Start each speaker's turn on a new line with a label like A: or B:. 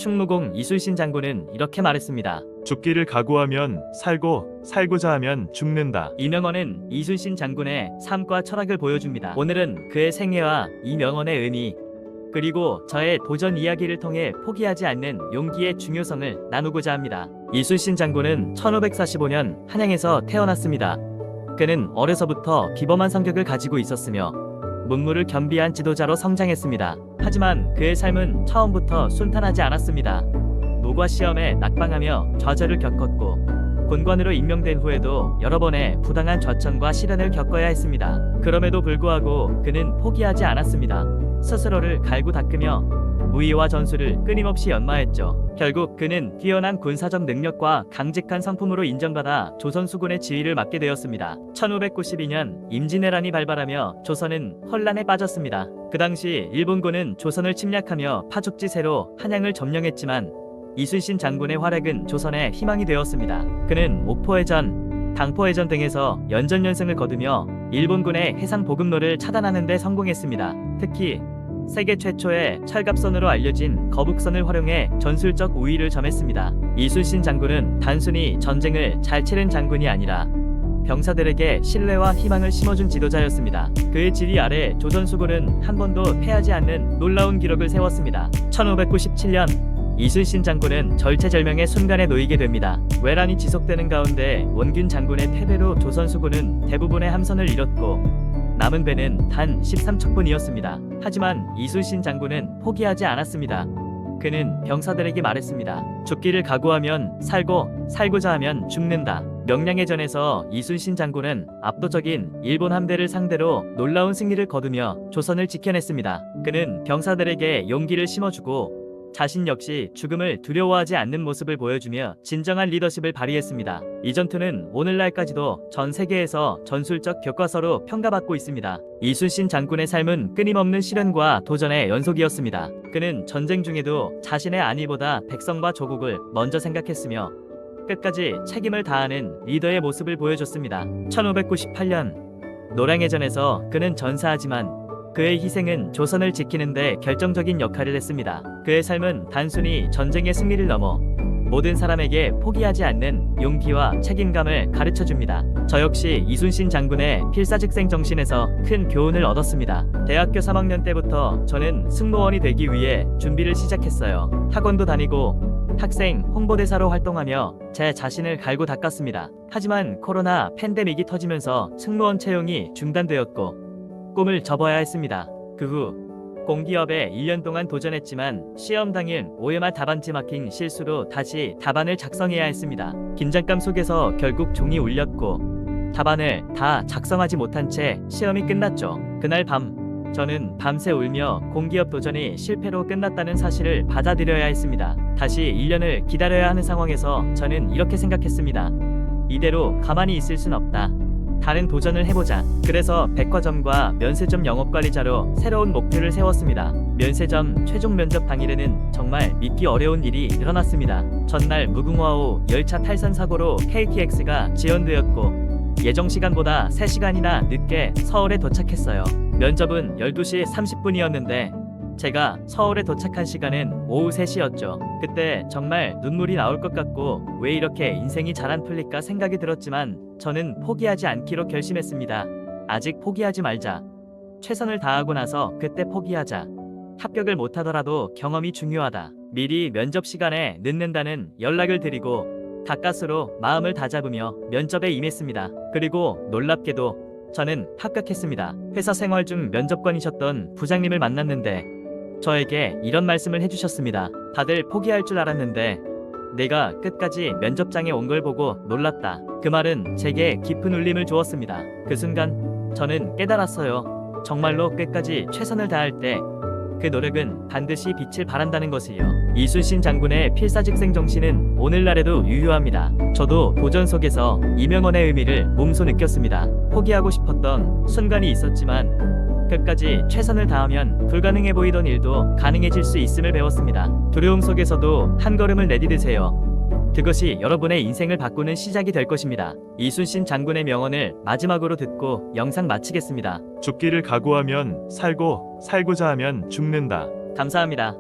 A: 충무공 이순신 장군은 이렇게 말했습니다.
B: 죽기를 각오하면 살고 살고자 하면 죽는다.
A: 이 명언은 이순신 장군의 삶과 철학을 보여줍니다. 오늘은 그의 생애와 이 명언의 의미, 그리고 저의 도전 이야기를 통해 포기하지 않는 용기의 중요성을 나누고자 합니다. 이순신 장군은 1545년 한양에서 태어났습니다. 그는 어려서부터 비범한 성격을 가지고 있었으며 문무를 겸비한 지도자로 성장했습니다. 하지만 그의 삶은 처음부터 순탄하지 않았습니다. 무과 시험에 낙방하며 좌절을 겪었고 군관으로 임명된 후에도 여러 번의 부당한 좌천과 시련을 겪어야 했습니다. 그럼에도 불구하고 그는 포기하지 않았습니다. 스스로를 갈고 닦으며 무의와 전술을 끊임없이 연마했죠. 결국 그는 뛰어난 군사적 능력과 강직한 성품으로 인정받아 조선 수군의 지휘를 맡게 되었습니다. 1592년 임진왜란이 발발하며 조선은 혼란에 빠졌습니다. 그 당시 일본군은 조선을 침략하며 파죽지세로 한양을 점령했지만 이순신 장군의 활약은 조선의 희망이 되었습니다. 그는 옥포해전, 당포해전 등에서 연전연승을 거두며 일본군의 해상 보급로를 차단하는 데 성공했습니다. 특히 세계 최초의 철갑선으로 알려진 거북선을 활용해 전술적 우위를 점했습니다. 이순신 장군은 단순히 전쟁을 잘 치른 장군이 아니라 병사들에게 신뢰와 희망을 심어준 지도자였습니다. 그의 지휘 아래 조선 수군은 한 번도 패하지 않는 놀라운 기록을 세웠습니다. 1597년 이순신 장군은 절체절명의 순간에 놓이게 됩니다. 외란이 지속되는 가운데 원균 장군의 패배로 조선 수군은 대부분의 함선을 잃었고 남은 배는 단 13척뿐이었습니다. 하지만 이순신 장군은 포기하지 않았습니다. 그는 병사들에게 말했습니다. 죽기를 각오하면 살고 살고자 하면 죽는다. 명량해전에서 이순신 장군은 압도적인 일본 함대를 상대로 놀라운 승리를 거두며 조선을 지켜냈습니다. 그는 병사들에게 용기를 심어주고 자신 역시 죽음을 두려워하지 않는 모습을 보여주며 진정한 리더십을 발휘했습니다. 이 전투는 오늘날까지도 전 세계에서 전술적 교과서로 평가받고 있습니다. 이순신 장군의 삶은 끊임없는 시련과 도전의 연속이었습니다. 그는 전쟁 중에도 자신의 안위보다 백성과 조국을 먼저 생각했으며 끝까지 책임을 다하는 리더의 모습을 보여줬습니다. 1598년 노량해전에서 그는 전사하지만 그의 희생은 조선을 지키는 데 결정적인 역할을 했습니다. 그의 삶은 단순히 전쟁의 승리를 넘어 모든 사람에게 포기하지 않는 용기와 책임감을 가르쳐줍니다. 저 역시 이순신 장군의 필사직생 정신에서 큰 교훈을 얻었습니다. 대학교 3학년 때부터 저는 승무원이 되기 위해 준비를 시작했어요. 학원도 다니고 학생 홍보대사로 활동하며 제 자신을 갈고 닦았습니다. 하지만 코로나 팬데믹이 터지면서 승무원 채용이 중단되었고 꿈을 접어야 했습니다. 그 후 공기업에 1년 동안 도전했지만 시험 당일 OMR 답안지 막힌 실수로 다시 답안을 작성해야 했습니다. 긴장감 속에서 결국 종이 울렸고 답안을 다 작성하지 못한 채 시험이 끝났죠. 그날 밤 저는 밤새 울며 공기업 도전이 실패로 끝났다는 사실을 받아들여야 했습니다. 다시 1년을 기다려야 하는 상황에서 저는 이렇게 생각했습니다. 이대로 가만히 있을 순 없다. 다른 도전을 해보자. 그래서 백화점과 면세점 영업관리자로 새로운 목표를 세웠습니다. 면세점 최종 면접 당일에는 정말 믿기 어려운 일이 일어났습니다. 전날 무궁화호 열차 탈선 사고로 KTX가 지연되었고 예정 시간보다 3시간이나 늦게 서울에 도착했어요. 면접은 12시 30분이었는데 제가 서울에 도착한 시간은 오후 3시였죠. 그때 정말 눈물이 나올 것 같고 왜 이렇게 인생이 잘 안 풀릴까 생각이 들었지만 저는 포기하지 않기로 결심했습니다. 아직 포기하지 말자. 최선을 다하고 나서 그때 포기하자. 합격을 못하더라도 경험이 중요하다. 미리 면접 시간에 늦는다는 연락을 드리고 가까스로 마음을 다잡으며 면접에 임했습니다. 그리고 놀랍게도 저는 합격했습니다. 회사 생활 중 면접관이셨던 부장님을 만났는데 저에게 이런 말씀을 해주셨습니다. 다들 포기할 줄 알았는데 내가 끝까지 면접장에 온 걸 보고 놀랐다. 그 말은 제게 깊은 울림을 주었습니다. 그 순간 저는 깨달았어요. 정말로 끝까지 최선을 다할 때 그 노력은 반드시 빛을 발한다는 것이요. 이순신 장군의 필사직생 정신은 오늘날에도 유효합니다. 저도 도전 속에서 이 명언의 의미를 몸소 느꼈습니다. 포기하고 싶었던 순간이 있었지만 끝까지 최선을 다하면 불가능해 보이던 일도 가능해질 수 있음을 배웠습니다. 두려움 속에서도 한 걸음을 내디디세요. 그것이 여러분의 인생을 바꾸는 시작이 될 것입니다. 이순신 장군의 명언을 마지막으로 듣고 영상 마치겠습니다.
B: 죽기를 각오하면 살고 살고자 하면 죽는다.
A: 감사합니다.